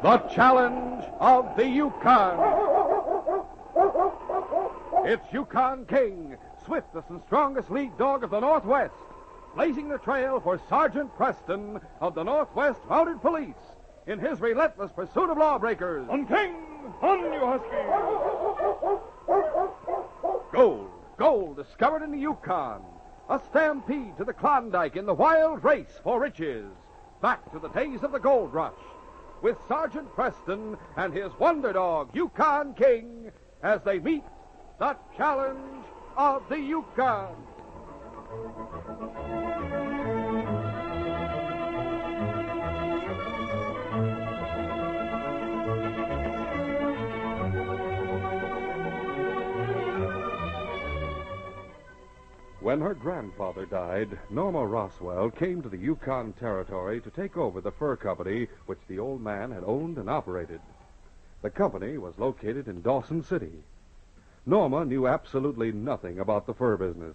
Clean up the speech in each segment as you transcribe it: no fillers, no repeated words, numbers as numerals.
The Challenge of the Yukon. It's Yukon King, swiftest and strongest lead dog of the Northwest, blazing the trail for Sergeant Preston of the Northwest Mounted Police in his relentless pursuit of lawbreakers. On King! On, you husky! Gold discovered in the Yukon. A stampede to the Klondike in the wild race for riches. Back to the days of the gold rush. With Sergeant Preston and his wonder dog, Yukon King, as they meet the Challenge of the Yukon. When her grandfather died, Norma Roswell came to the Yukon Territory to take over the fur company which the old man had owned and operated. The company was located in Dawson City. Norma knew absolutely nothing about the fur business,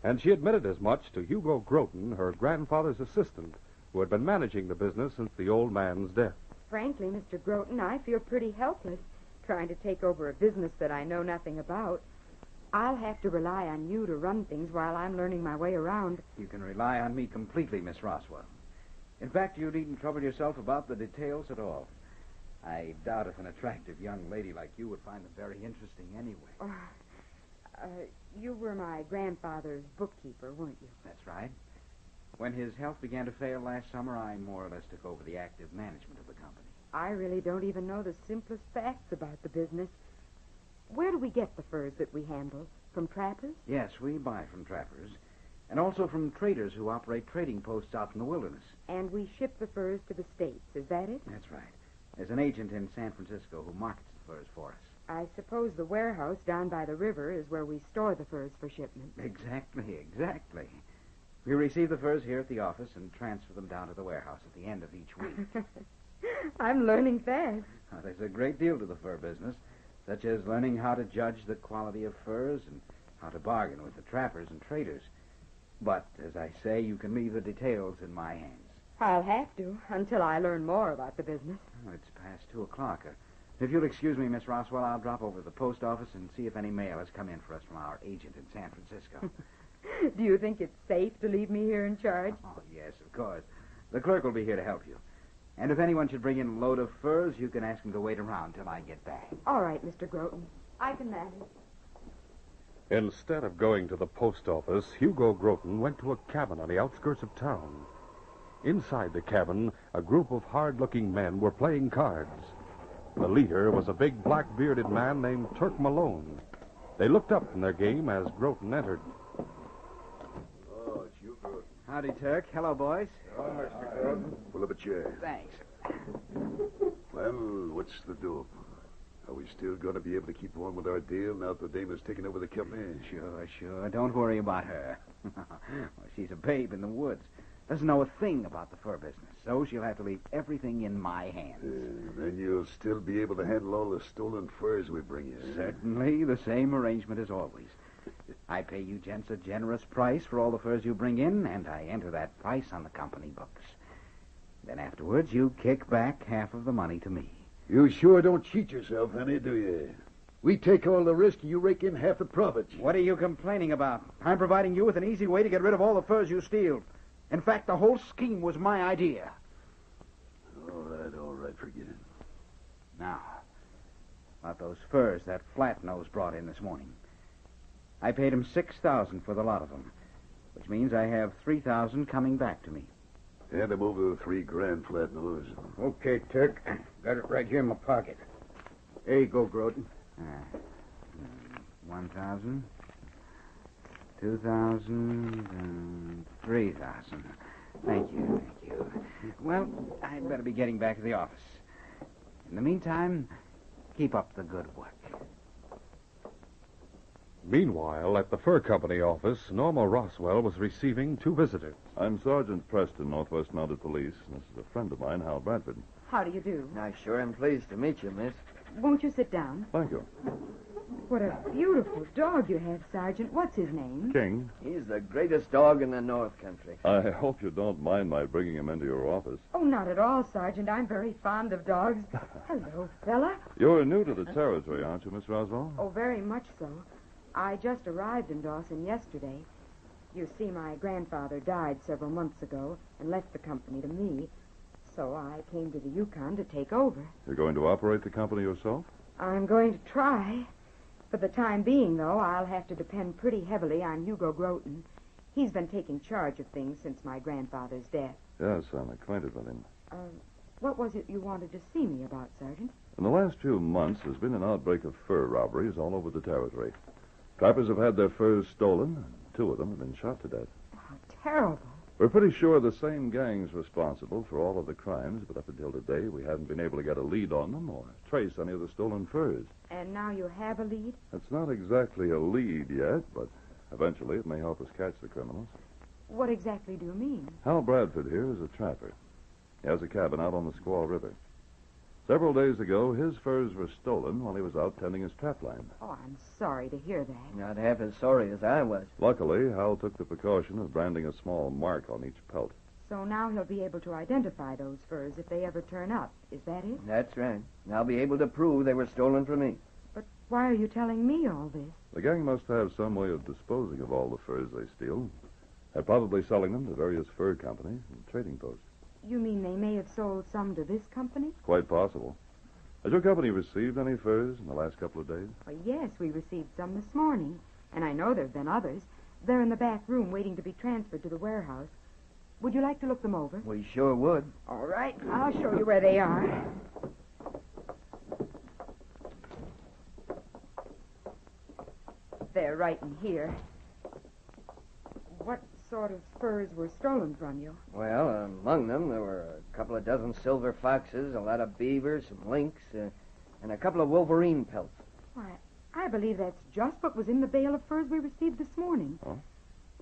and she admitted as much to Hugo Groton, her grandfather's assistant, who had been managing the business since the old man's death. Frankly, Mr. Groton, I feel pretty helpless trying to take over a business that I know nothing about. I'll have to rely on you to run things while I'm learning my way around. You can rely on me completely, Miss Roswell. In fact, you needn't trouble yourself about the details at all. I doubt if an attractive young lady like you would find them very interesting anyway. You were my grandfather's bookkeeper, weren't you? That's right. When his health began to fail last summer, I more or less took over the active management of the company. I really don't even know the simplest facts about the business. Where do we get the furs that we handle? From trappers? Yes, we buy from trappers, and also from traders who operate trading posts out in the wilderness. And we ship the furs to the States, is that it? That's right. There's an agent in San Francisco who markets the furs for us. I suppose the warehouse down by the river is where we store the furs for shipment. Exactly. We receive the furs here at the office and transfer them down to the warehouse at the end of each week. I'm learning fast. Now, there's a great deal to the fur business, such as learning how to judge the quality of furs and how to bargain with the trappers and traders. But, as I say, you can leave the details in my hands. I'll have to, until I learn more about the business. Oh, it's past 2 o'clock. If you'll excuse me, Miss Roswell, I'll drop over to the post office and see if any mail has come in for us from our agent in San Francisco. Do you think it's safe to leave me here in charge? Oh, yes, of course. The clerk will be here to help you. And if anyone should bring in a load of furs, you can ask him to wait around till I get back. All right, Mr. Groton. I can manage. Instead of going to the post office, Hugo Groton went to a cabin on the outskirts of town. Inside the cabin, a group of hard-looking men were playing cards. The leader was a big, black-bearded man named Turk Malone. They looked up from their game as Groton entered. Oh, it's you, Groton. Howdy, Turk. Hello, boys. Oh, Mr. Groton. Pull up a chair. Thanks. Well, what's the dope? Are we still going to be able to keep on with our deal now that the dame has taken over the company? Sure. Don't worry about her. Well, she's a babe in the woods. Doesn't know a thing about the fur business, so she'll have to leave everything in my hands. Then you'll still be able to handle all the stolen furs we bring you. Certainly, the same arrangement as always. I pay you gents a generous price for all the furs you bring in, and I enter that price on the company books. Then afterwards, you kick back half of the money to me. You sure don't cheat yourself, honey, do you? We take all the risk, and you rake in half the profits. What are you complaining about? I'm providing you with an easy way to get rid of all the furs you steal. In fact, the whole scheme was my idea. All right, forget it. Now, about those furs that flat-nose brought in this morning. I paid him $6,000 for the lot of them, which means I have $3,000 coming back to me. Hand him over the $3,000, flat-nose. Okay, Turk. Got it right here in my pocket. There you go, Groton. 1,000, 2,000, and 3,000. Thank you. Well, I'd better be getting back to the office. In the meantime, keep up the good work. Meanwhile, at the fur company office, Norma Roswell was receiving 2 visitors. I'm Sergeant Preston, Northwest Mounted Police. This is a friend of mine, Hal Bradford. How do you do? I sure am pleased to meet you, miss. Won't you sit down? Thank you. What a beautiful dog you have, Sergeant. What's his name? King, He's the greatest dog in the North Country. I hope you don't mind my bringing him into your office. Oh, not at all, Sergeant. I'm very fond of dogs. Hello, fella. You're new to the territory, aren't you, Miss Roswell? Oh, very much so. I just arrived in Dawson yesterday. You see, my grandfather died several months ago and left the company to me. So I came to the Yukon to take over. You're going to operate the company yourself? I'm going to try. For the time being, though, I'll have to depend pretty heavily on Hugo Groton. He's been taking charge of things since my grandfather's death. Yes, I'm acquainted with him. What was it you wanted to see me about, Sergeant? In the last few months, there's been an outbreak of fur robberies all over the territory. Trappers have had their furs stolen, and 2 of them have been shot to death. How terrible. We're pretty sure the same gang's responsible for all of the crimes, but up until today, we haven't been able to get a lead on them or trace any of the stolen furs. And now you have a lead? It's not exactly a lead yet, but eventually it may help us catch the criminals. What exactly do you mean? Hal Bradford here is a trapper. He has a cabin out on the Squaw River. Several days ago, his furs were stolen while he was out tending his trap line. Oh, I'm sorry to hear that. Not half as sorry as I was. Luckily, Hal took the precaution of branding a small mark on each pelt. So now he'll be able to identify those furs if they ever turn up. Is that it? That's right. I'll be able to prove they were stolen from me. But why are you telling me all this? The gang must have some way of disposing of all the furs they steal. They're probably selling them to various fur companies and trading posts. You mean they may have sold some to this company? Quite possible. Has your company received any furs in the last couple of days? Well, yes, we received some this morning. And I know there have been others. They're in the back room waiting to be transferred to the warehouse. Would you like to look them over? We sure would. All right. I'll show you where they are. They're right in here. What sort of furs were stolen from you? Well, among them, there were a couple of dozen silver foxes, a lot of beavers, some lynx, and a couple of wolverine pelts. Why, I believe that's just what was in the bale of furs we received this morning. Oh?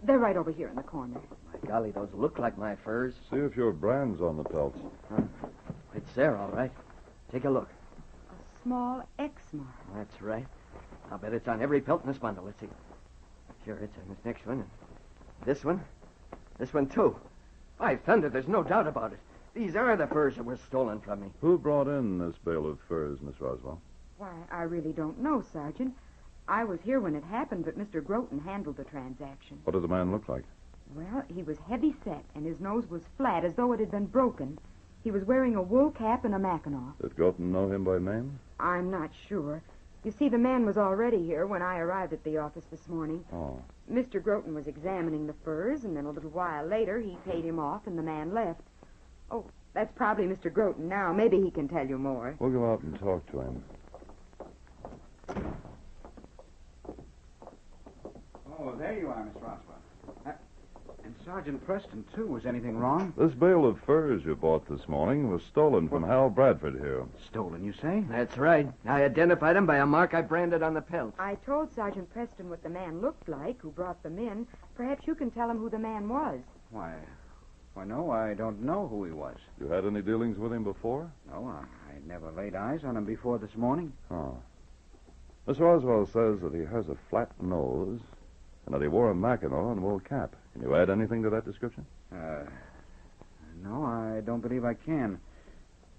They're right over here in the corner. My golly, those look like my furs. See if your brand's on the pelts. It's there, all right. Take a look. A small X mark. That's right. I'll bet it's on every pelt in this bundle. Let's see. Sure, it's on this next one. And this one. This one, too. By thunder, there's no doubt about it. These are the furs that were stolen from me. Who brought in this bale of furs, Miss Roswell? Why, I really don't know, Sergeant. I was here when it happened, but Mr. Groton handled the transaction. What did the man look like? Well, he was heavy set, and his nose was flat, as though it had been broken. He was wearing a wool cap and a mackinaw. Did Groton know him by name? I'm not sure. You see, the man was already here when I arrived at the office this morning. Oh. Mr. Groton was examining the furs, and then a little while later, he paid him off, and the man left. Oh, that's probably Mr. Groton now. Maybe he can tell you more. We'll go out and talk to him. Oh, there you are, Miss Roswell. And Sergeant Preston, too. Was anything wrong? This bale of furs you bought this morning was stolen from Hal Bradford here. Stolen, you say? That's right. I identified him by a mark I branded on the pelt. I told Sergeant Preston what the man looked like who brought them in. Perhaps you can tell him who the man was. Why, no, I don't know who he was. You had any dealings with him before? No, I never laid eyes on him before this morning. Oh. Miss Roswell says that he has a flat nose and that he wore a mackinaw and wool cap. Can you add anything to that description? No, I don't believe I can.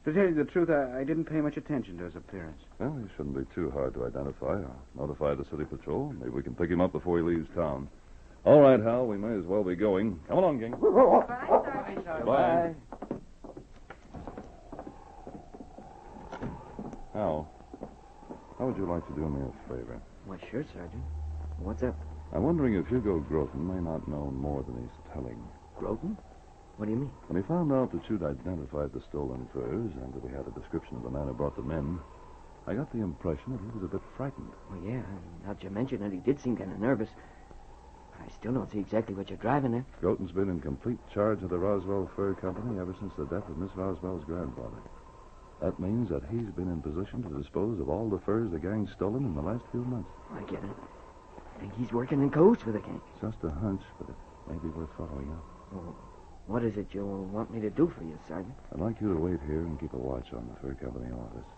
To tell you the truth, I didn't pay much attention to his appearance. Well, he shouldn't be too hard to identify. I'll notify the city patrol. Maybe we can pick him up before he leaves town. All right, Hal, we may as well be going. Come along, King. Bye, Sergeant. Bye. Hal, how would you like to do me a favor? Why, sure, Sergeant. What's up? I'm wondering if Hugo Groton may not know more than he's telling. Groton? What do you mean? When he found out that you'd identified the stolen furs and that he had a description of the man who brought them in, I got the impression that he was a bit frightened. Well, yeah, now that you mention it, he did seem kind of nervous. But I still don't see exactly what you're driving at. Groton's been in complete charge of the Roswell Fur Company ever since the death of Miss Roswell's grandfather. That means that he's been in position to dispose of all the furs the gang's stolen in the last few months. I get it. Think he's working in cahoots with the gang. Just a hunch, but it may be worth following up. Well, what is it you want me to do for you, Sergeant? I'd like you to wait here and keep a watch on the Fur Company office.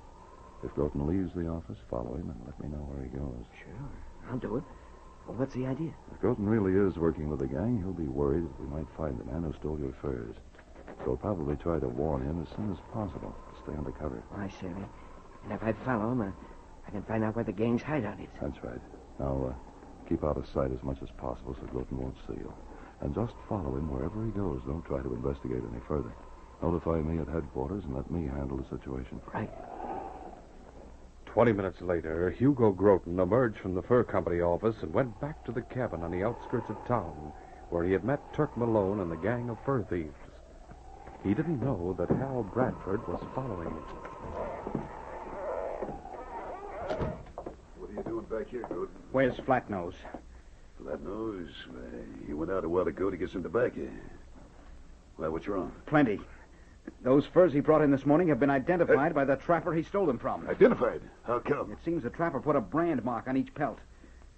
If Groton leaves the office, follow him and let me know where he goes. Sure, I'll do it. Well, what's the idea? If Groton really is working with the gang, he'll be worried that we might find the man who stole your furs. So he'll probably try to warn him as soon as possible to stay undercover. I see. And if I follow him, I can find out where the gang's hideout is. That's right. Now, keep out of sight as much as possible so Groton won't see you. And just follow him wherever he goes. Don't try to investigate any further. Notify me at headquarters and let me handle the situation. Right. 20 minutes later, Hugo Groton emerged from the fur company office and went back to the cabin on the outskirts of town, where he had met Turk Malone and the gang of fur thieves. He didn't know that Hal Bradford was following him. What are you doing back here, Groton? Where's Flatnose? Flatnose? He went out a while ago to get some tobacco. Well, what's wrong? Plenty. Those furs he brought in this morning have been identified by the trapper he stole them from. Identified? How come? It seems the trapper put a brand mark on each pelt.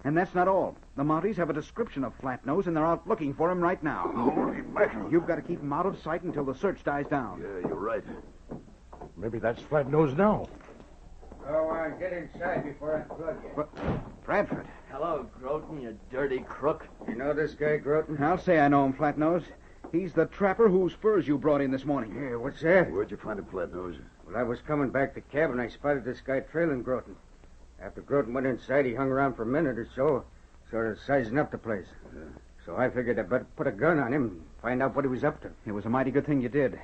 And that's not all. The Mounties have a description of Flatnose, and they're out looking for him right now. Holy mackerel. You've got to keep him out of sight until the search dies down. Yeah, you're right. Maybe that's Flatnose now. Go on, get inside before I plug you. But, Bradford. Hello, Groton, you dirty crook. You know this guy, Groton? I'll say I know him, Flatnose. He's the trapper whose furs you brought in this morning. Yeah, what's that? Where'd you find him, Flatnose? Well, I was coming back to cabin. I spotted this guy trailing Groton. After Groton went inside, he hung around for a minute or so, sort of sizing up the place. So I figured I'd better put a gun on him and find out what he was up to. It was a mighty good thing you did.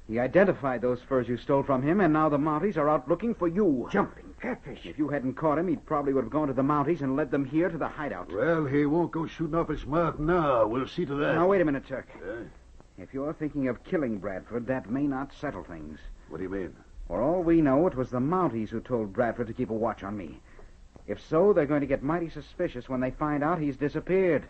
He identified those furs you stole from him, and now the Mounties are out looking for you. Jumping catfish. If you hadn't caught him, he probably would have gone to the Mounties and led them here to the hideout. Well, he won't go shooting off his mouth now. We'll see to that. Now, wait a minute, Turk. Yeah? If you're thinking of killing Bradford, that may not settle things. What do you mean? For all we know, it was the Mounties who told Bradford to keep a watch on me. If so, they're going to get mighty suspicious when they find out he's disappeared.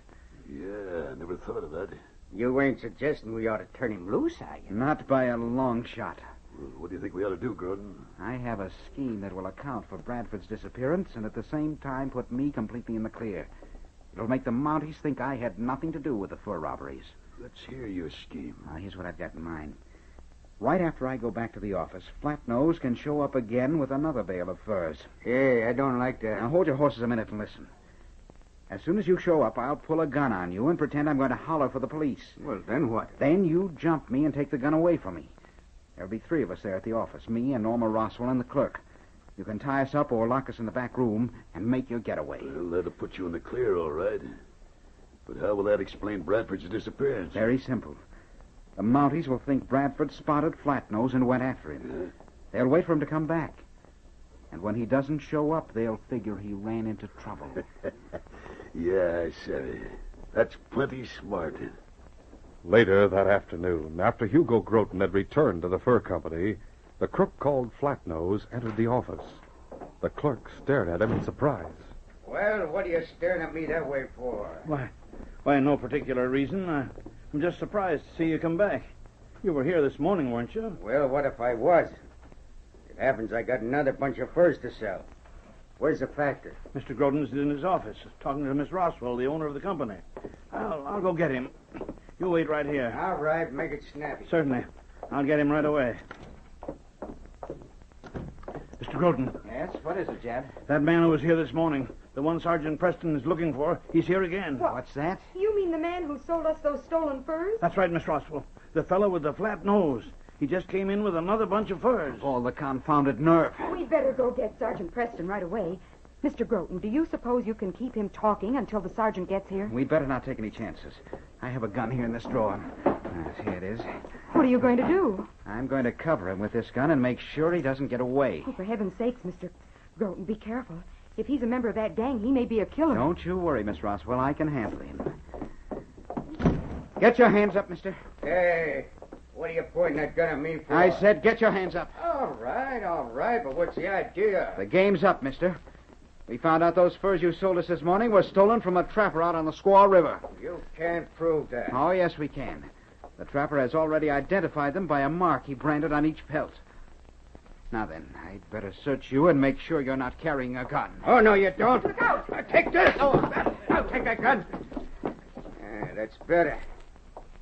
Yeah, I never thought of that. You ain't suggesting we ought to turn him loose, are you? Not by a long shot. Well, what do you think we ought to do, Groton? I have a scheme that will account for Bradford's disappearance and at the same time put me completely in the clear. It'll make the Mounties think I had nothing to do with the fur robberies. Let's hear your scheme. Now, here's what I've got in mind. Right after I go back to the office, Flatnose can show up again with another bale of furs. Hey, I don't like that. Now, hold your horses a minute and listen. As soon as you show up, I'll pull a gun on you and pretend I'm going to holler for the police. Well, then what? Then you jump me and take the gun away from me. There'll be 3 of us there at the office, me and Norma Roswell and the clerk. You can tie us up or lock us in the back room and make your getaway. Well, that'll put you in the clear, all right. But how will that explain Bradford's disappearance? Very simple. The Mounties will think Bradford spotted Flatnose and went after him. They'll wait for him to come back. And when he doesn't show up, they'll figure he ran into trouble. Yeah, I see. That's plenty smart. Later that afternoon, after Hugo Groton had returned to the fur company, the crook called Flatnose entered the office. The clerk stared at him in surprise. Well, what are you staring at me that way for? Why, no particular reason. I'm just surprised to see you come back. You were here this morning, weren't you? Well, what if I was? It happens I got another bunch of furs to sell. Where's the factor? Mr. Groton's in his office, talking to Miss Roswell, the owner of the company. I'll go get him. You wait right here. All right, make it snappy. Certainly. I'll get him right away. Mr. Groton, Yes? What is it, Jad? that man who was here this morning, the one Sergeant Preston is looking for, he's here again. What's that? You mean the man who sold us those stolen furs? That's right, Miss Roswell. The fellow with the flat nose. He just came in with another bunch of furs. All the confounded nerve. We'd better go get Sergeant Preston right away. Mr. Groton, do you suppose you can keep him talking until the sergeant gets here? We'd better not take any chances. I have a gun here in this drawer. Yes, here it is. What are you going to do? I'm going to cover him with this gun and make sure he doesn't get away. Oh, for heaven's sakes, Mr. Groton, be careful. If he's a member of that gang, he may be a killer. Don't you worry, Miss Roswell. I can handle him. Get your hands up, mister. Hey, what are you pointing that gun at me for? I said get your hands up. All right, but what's the idea? The game's up, mister. We found out those furs you sold us this morning were stolen from a trapper out on the Squaw River. You can't prove that. Oh, yes, we can. The trapper has already identified them by a mark he branded on each pelt. Now then, I'd better search you and make sure you're not carrying a gun. Oh, no, you don't. Look out. Take this. Oh, I'll take that gun. That's better.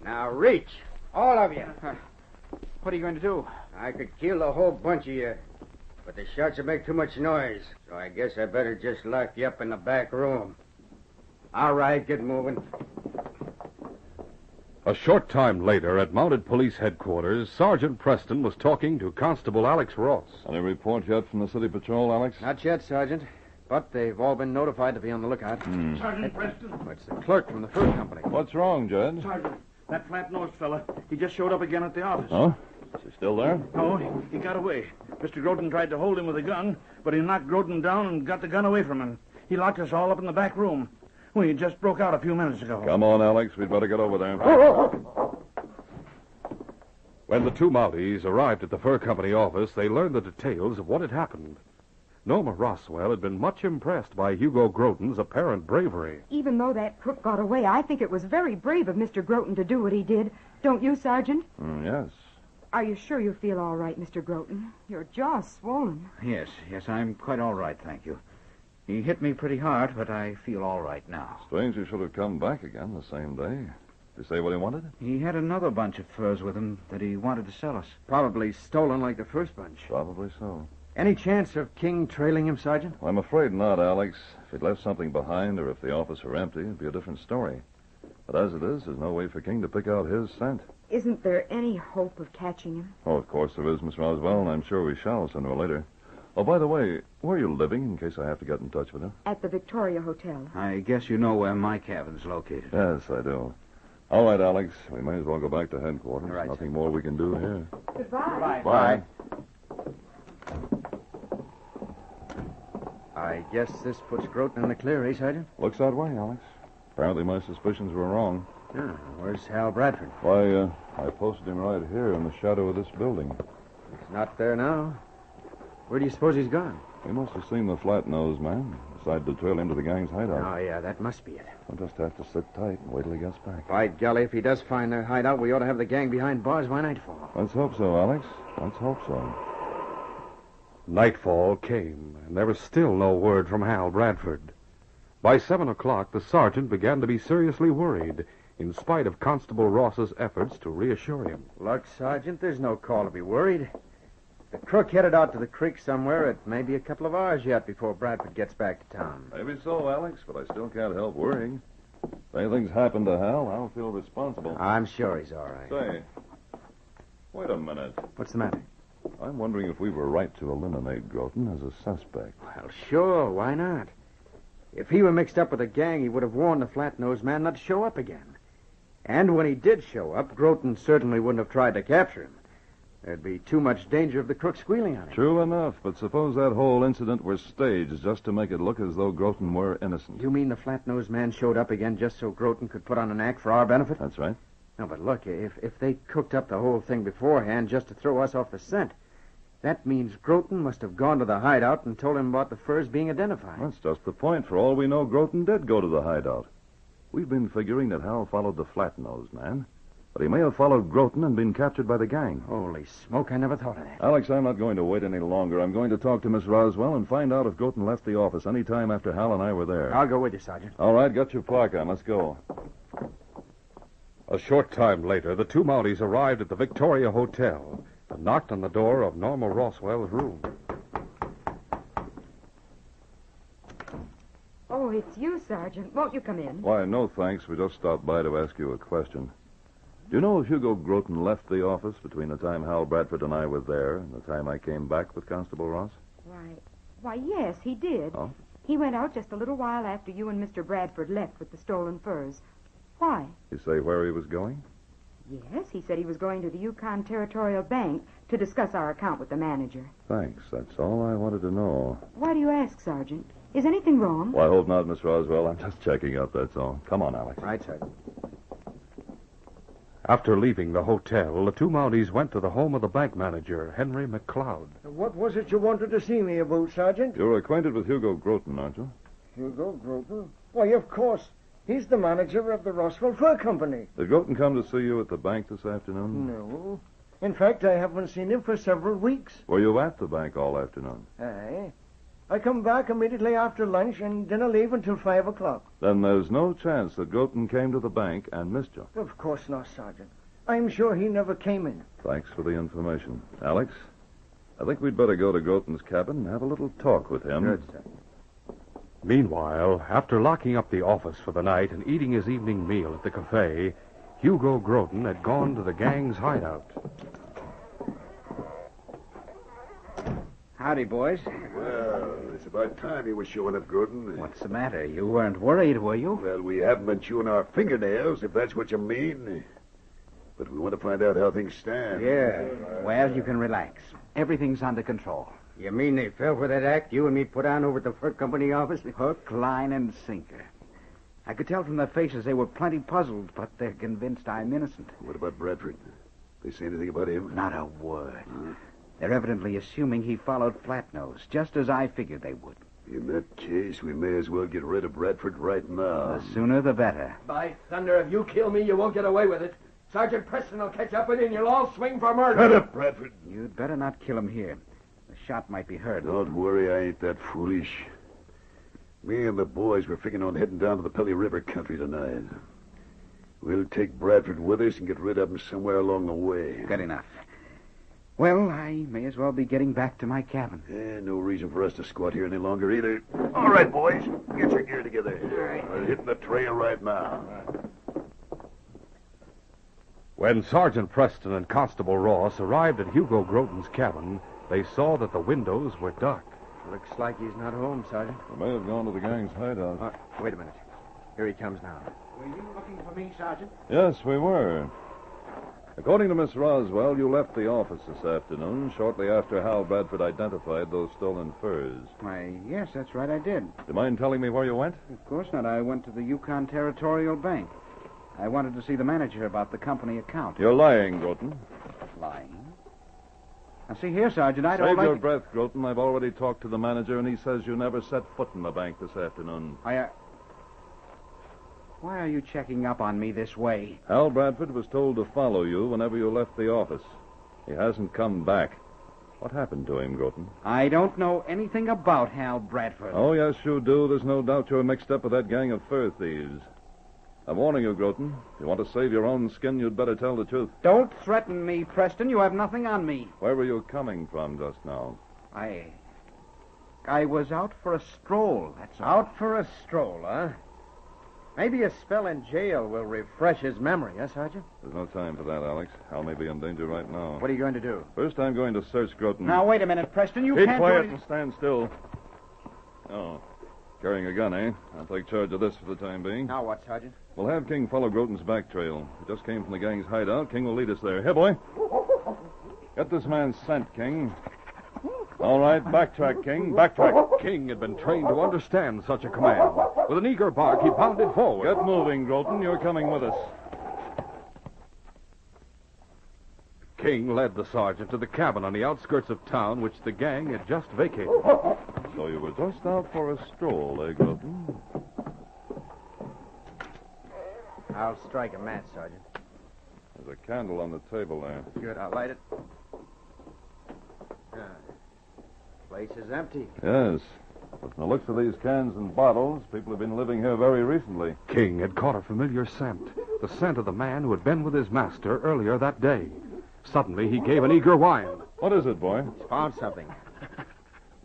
Now reach. All of you. What are you going to do? I could kill the whole bunch of you. But the shots would make too much noise, so I guess I better just lock you up in the back room. All right, get moving. A short time later, at Mounted Police Headquarters, Sergeant Preston was talking to Constable Alex Ross. Any report yet from the city patrol, Alex? Not yet, Sergeant. But they've all been notified to be on the lookout. Sergeant Preston. It's the clerk from the fur company. What's wrong, Jed? Sergeant, that flat-nosed fella, he just showed up again at the office. Huh? Is he still there? No, he got away. Mr. Groton tried to hold him with a gun, but he knocked Groton down and got the gun away from him. He locked us all up in the back room. We just broke out a few minutes ago. Come on, Alex. We'd better get over there. When the two Mounties arrived at the fur company office, they learned the details of what had happened. Norma Roswell had been much impressed by Hugo Groton's apparent bravery. Even though that crook got away, I think it was very brave of Mr. Groton to do what he did. Don't you, Sergeant? Yes. Are you sure you feel all right, Mr. Groton? Your jaw's swollen. Yes, I'm quite all right, thank you. He hit me pretty hard, but I feel all right now. Strange he should have come back again the same day. Did he say what he wanted? He had another bunch of furs with him that he wanted to sell us. Probably stolen like the first bunch. Probably so. Any chance of King trailing him, Sergeant? Well, I'm afraid not, Alex. If he'd left something behind or if the office were empty, it'd be a different story. But as it is, there's no way for King to pick out his scent. Isn't there any hope of catching him? Oh, of course there is, Miss Roswell, and I'm sure we shall sooner or later. Oh, by the way, where are you living in case I have to get in touch with you? At the Victoria Hotel. I guess you know where my cabin's located. Yes, I do. All right, Alex. We may as well go back to headquarters. All right, Nothing more we can do here. Goodbye. Bye. I guess this puts Groton in the clear, eh, Sergeant? Looks that way, Alex. Apparently my suspicions were wrong. Yeah. Where's Hal Bradford? Why, I posted him right here in the shadow of this building. He's not there now. Where do you suppose he's gone? He must have seen the flat-nosed man. Decided to trail into the gang's hideout. Oh, yeah, that must be it. We'll just have to sit tight and wait till he gets back. By golly, if he does find their hideout, we ought to have the gang behind bars by nightfall. Let's hope so, Alex. Let's hope so. Nightfall came, and there was still no word from Hal Bradford. By 7 o'clock, the sergeant began to be seriously worried, in spite of Constable Ross's efforts to reassure him. Look, Sergeant, there's no call to be worried. The crook headed out to the creek somewhere. It may be a couple of hours yet before Bradford gets back to town. Maybe so, Alex, but I still can't help worrying. If anything's happened to Hal, I'll feel responsible. I'm sure he's all right. Say, wait a minute. What's the matter? I'm wondering if we were right to eliminate Groton as a suspect. Well, sure, why not? If he were mixed up with a gang, he would have warned the flat-nosed man not to show up again. And when he did show up, Groton certainly wouldn't have tried to capture him. There'd be too much danger of the crook squealing on him. True enough, but suppose that whole incident were staged just to make it look as though Groton were innocent. You mean the flat-nosed man showed up again just so Groton could put on an act for our benefit? That's right. No, but look, if they cooked up the whole thing beforehand just to throw us off the scent, that means Groton must have gone to the hideout and told him about the furs being identified. That's just the point. For all we know, Groton did go to the hideout. We've been figuring that Hal followed the flat-nosed man, but he may have followed Groton and been captured by the gang. Holy smoke, I never thought of that. Alex, I'm not going to wait any longer. I'm going to talk to Miss Roswell and find out if Groton left the office any time after Hal and I were there. I'll go with you, Sergeant. All right, got your park on. Let's go. A short time later, the two Mounties arrived at the Victoria Hotel and knocked on the door of Norma Roswell's room. Oh, it's you, Sergeant. Won't you come in? Why, no thanks. We just stopped by to ask you a question. Do you know if Hugo Groton left the office between the time Hal Bradford and I were there and the time I came back with Constable Ross? Why, yes, he did. Oh? He went out just a little while after you and Mr. Bradford left with the stolen furs. Why? You say where he was going? Yes, he said he was going to the Yukon Territorial Bank to discuss our account with the manager. Thanks. That's all I wanted to know. Why do you ask, Sergeant? Is anything wrong? Well, I hope not, Miss Roswell. I'm just checking up, that's all. Come on, Alex. Right, Sergeant. After leaving the hotel, the two Mounties went to the home of the bank manager, Henry McLeod. What was it you wanted to see me about, Sergeant? You're acquainted with Hugo Groton, aren't you? Hugo Groton? Why, of course. He's the manager of the Roswell Fur Company. Did Groton come to see you at the bank this afternoon? No. In fact, I haven't seen him for several weeks. Were you at the bank all afternoon? Aye. I come back immediately after lunch and didn't leave until 5 o'clock. Then there's no chance that Groton came to the bank and missed you. Of course not, Sergeant. I'm sure he never came in. Thanks for the information. Alex, I think we'd better go to Groton's cabin and have a little talk with him. Good, sir. Meanwhile, after locking up the office for the night and eating his evening meal at the cafe, Hugo Groton had gone to the gang's hideout. Howdy, boys. Well, it's about time you were showing up, Gordon. What's the matter? You weren't worried, were you? Well, we haven't been chewing our fingernails, if that's what you mean. But we want to find out how things stand. Yeah. Well, you can relax. Everything's under control. You mean they fell for that act you and me put on over at the fur company office? Hook, line, and sinker. I could tell from their faces they were plenty puzzled, but they're convinced I'm innocent. What about Bradford? They say anything about him? Not a word. They're evidently assuming he followed Flatnose, just as I figured they would. In that case, we may as well get rid of Bradford right now. The sooner the better. By thunder, if you kill me, you won't get away with it. Sergeant Preston will catch up with you, and you'll all swing for murder. Shut up, Bradford. You'd better not kill him here. The shot might be heard. Don't worry, I ain't that foolish. Me and the boys were figuring on heading down to the Pelly River country tonight. We'll take Bradford with us and get rid of him somewhere along the way. Good enough. Well, I may as well be getting back to my cabin. No reason for us to squat here any longer either. All right, boys. Get your gear together. We're hitting the trail right now. When Sergeant Preston and Constable Ross arrived at Hugo Groton's cabin, they saw that the windows were dark. Looks like he's not home, Sergeant. We may have gone to the gang's hideout. Wait a minute. Here he comes now. Were you looking for me, Sergeant? Yes, we were. According to Miss Roswell, you left the office this afternoon shortly after Hal Bradford identified those stolen furs. Why, yes, that's right, I did. Do you mind telling me where you went? Of course not. I went to the Yukon Territorial Bank. I wanted to see the manager about the company account. You're lying, Groton. Lying? Now, see here, Sergeant, I don't Save like... your breath, Groton. I've already talked to the manager, and he says you never set foot in the bank this afternoon. Why are you checking up on me this way? Hal Bradford was told to follow you whenever you left the office. He hasn't come back. What happened to him, Groton? I don't know anything about Hal Bradford. Oh, yes, you do. There's no doubt you're mixed up with that gang of fur thieves. I'm warning you, Groton. If you want to save your own skin, you'd better tell the truth. Don't threaten me, Preston. You have nothing on me. Where were you coming from just now? I was out for a stroll, that's all. Out for a stroll, huh? Maybe a spell in jail will refresh his memory, huh, Sergeant? There's no time for that, Alex. Hal may be in danger right now. What are you going to do? First, I'm going to search Groton. Now, wait a minute, Preston. You Keep can't quiet do and anything. stand still. Oh, carrying a gun, eh? I'll take charge of this for the time being. Now what, Sergeant? We'll have King follow Groton's back trail. He just came from the gang's hideout. King will lead us there. Here, boy. Get this man's scent, King. All right, backtrack, King. Backtrack. King had been trained to understand such a command. With an eager bark, he bounded forward. Get moving, Groton. You're coming with us. King led the sergeant to the cabin on the outskirts of town, which the gang had just vacated. So you were just out for a stroll, eh, Groton? I'll strike a match, Sergeant. There's a candle on the table there. Good, I'll light it. Place is empty. Yes. But from the looks of these cans and bottles, people have been living here very recently. King had caught a familiar scent, the scent of the man who had been with his master earlier that day. Suddenly, he gave an eager whine. What is it, boy? He's found something.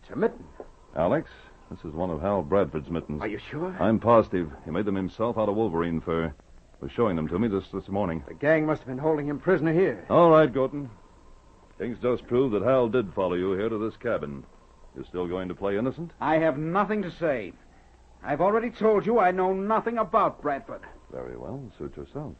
It's a mitten. Alex, this is one of Hal Bradford's mittens. Are you sure? I'm positive. He made them himself out of wolverine fur. He was showing them to me just this morning. The gang must have been holding him prisoner here. All right, Groton. King's just proved that Hal did follow you here to this cabin. You're still going to play innocent? I have nothing to say. I've already told you I know nothing about Bradford. Very well. Suit yourself.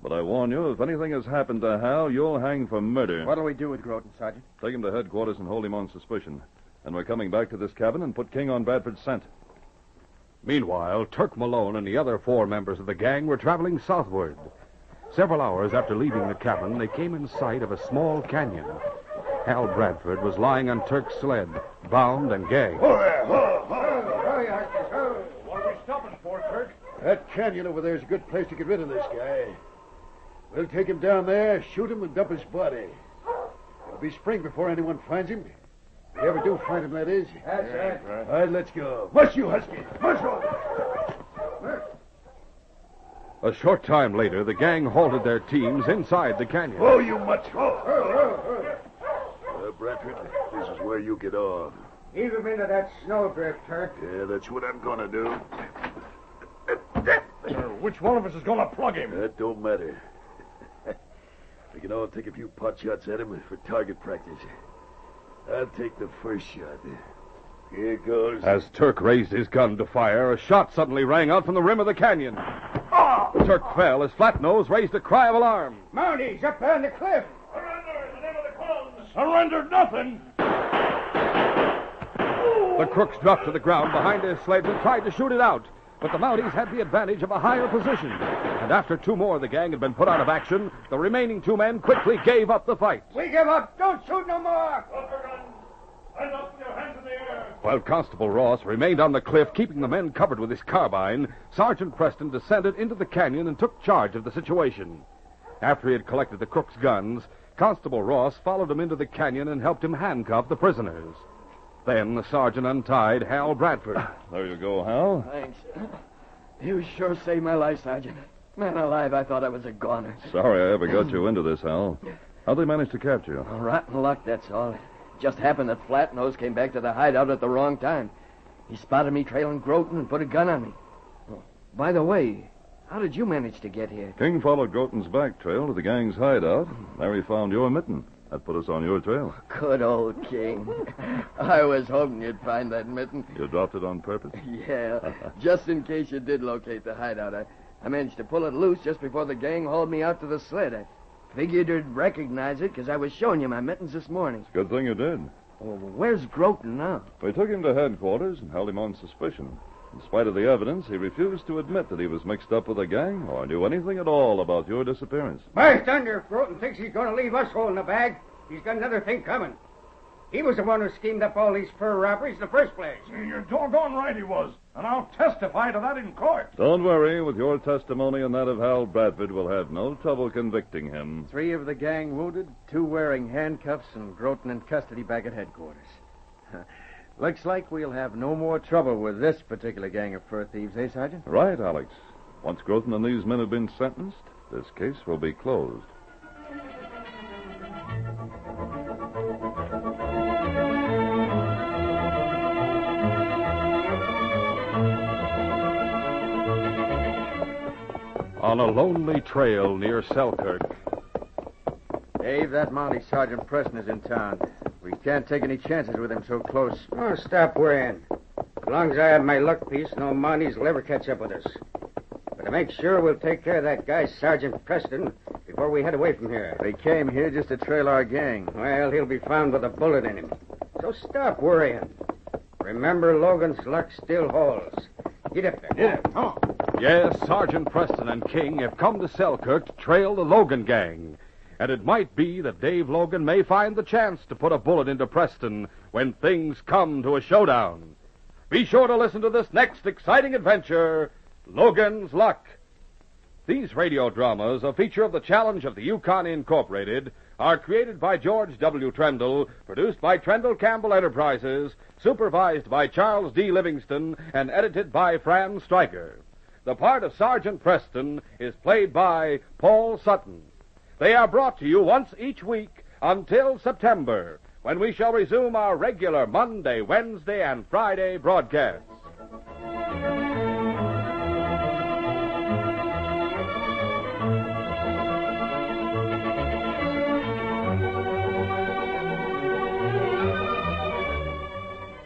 But I warn you, if anything has happened to Hal, you'll hang for murder. What'll we do with Groton, Sergeant? Take him to headquarters and hold him on suspicion. And we're coming back to this cabin and put King on Bradford's scent. Meanwhile, Turk Malone and the other 4 members of the gang were traveling southward. Several hours after leaving the cabin, they came in sight of a small canyon. Hal Bradford was lying on Turk's sled, bound and gagged. Oh, there. What are we stopping for, Turk? That canyon over there is a good place to get rid of this guy. We'll take him down there, shoot him, and dump his body. It'll be spring before anyone finds him. If they ever do find him, that is. That's it. All right, let's go. Mush, you husky. Mush on. A short time later, the gang halted their teams inside the canyon. Oh, you mutt. Bradford. This is where you get off. Heave him into that snowdrift, Turk. Yeah, that's what I'm gonna do. Which one of us is going to plug him? That don't matter. We can all take a few pot shots at him for target practice. I'll take the first shot. Here goes. As Turk raised his gun to fire, a shot suddenly rang out from the rim of the canyon. Turk fell as Flatnose raised a cry of alarm. Mounties, up there on the cliff. Surrender in the name of the clones. Surrendered nothing. The crooks dropped to the ground behind their sleds and tried to shoot it out. But the Mounties had the advantage of a higher position. And after two more of the gang had been put out of action, the remaining two men quickly gave up the fight. We give up. Don't shoot no more. Drop your guns. Stand up with your hands in the air. While Constable Ross remained on the cliff, keeping the men covered with his carbine, Sergeant Preston descended into the canyon and took charge of the situation. After he had collected the crooks' guns, Constable Ross followed him into the canyon and helped him handcuff the prisoners. Then the sergeant untied Hal Bradford. There you go, Hal. Thanks. You sure saved my life, Sergeant. Man alive, I thought I was a goner. Sorry I ever got you into this, Hal. How'd they manage to capture you? Rotten luck, that's all. It just happened that Flatnose came back to the hideout at the wrong time. He spotted me trailing Groton and put a gun on me. Oh, by the way, how did you manage to get here? King followed Groton's back trail to the gang's hideout. There he found your mitten. That put us on your trail. Good old King. I was hoping you'd find that mitten. You dropped it on purpose? Yeah, just in case you did locate the hideout. I managed to pull it loose just before the gang hauled me out to the sled. I figured you'd recognize it because I was showing you my mittens this morning. Good thing you did. Oh, where's Groton now? We took him to headquarters and held him on suspicion. In spite of the evidence, he refused to admit that he was mixed up with a gang or knew anything at all about your disappearance. By thunder, if Groton thinks he's going to leave us holding the bag, he's got another thing coming. He was the one who schemed up all these fur robberies in the first place. You're doggone right he was. And I'll testify to that in court. Don't worry. With your testimony and that of Hal Bradford, we'll have no trouble convicting him. 3 of the gang wounded, 2 wearing handcuffs, and Groton in custody back at headquarters. Looks like we'll have no more trouble with this particular gang of fur thieves, eh, Sergeant? Right, Alex. Once Groton and these men have been sentenced, this case will be closed. On a lonely trail near Selkirk. Dave, that Mountie Sergeant Preston is in town. We can't take any chances with him so close. Oh, stop worrying. As long as I have my luck piece, no Mounties will ever catch up with us. But to make sure, we'll take care of that guy, Sergeant Preston, before we head away from here. They came here just to trail our gang. Well, he'll be found with a bullet in him. So stop worrying. Remember, Logan's luck still holds. Get up there. Get up. Oh. Yes, Sergeant Preston and King have come to Selkirk to trail the Logan gang. And it might be that Dave Logan may find the chance to put a bullet into Preston when things come to a showdown. Be sure to listen to this next exciting adventure, Logan's Luck. These radio dramas, a feature of the Challenge of the Yukon Incorporated, are created by George W. Trendle, produced by Trendle Campbell Enterprises, supervised by Charles D. Livingston, and edited by Fran Stryker. The part of Sergeant Preston is played by Paul Sutton. They are brought to you once each week until September, when we shall resume our regular Monday, Wednesday, and Friday broadcasts.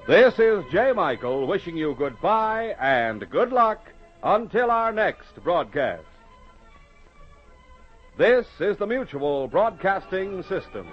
This is J. Michael wishing you goodbye and good luck until our next broadcast. This is the Mutual Broadcasting System.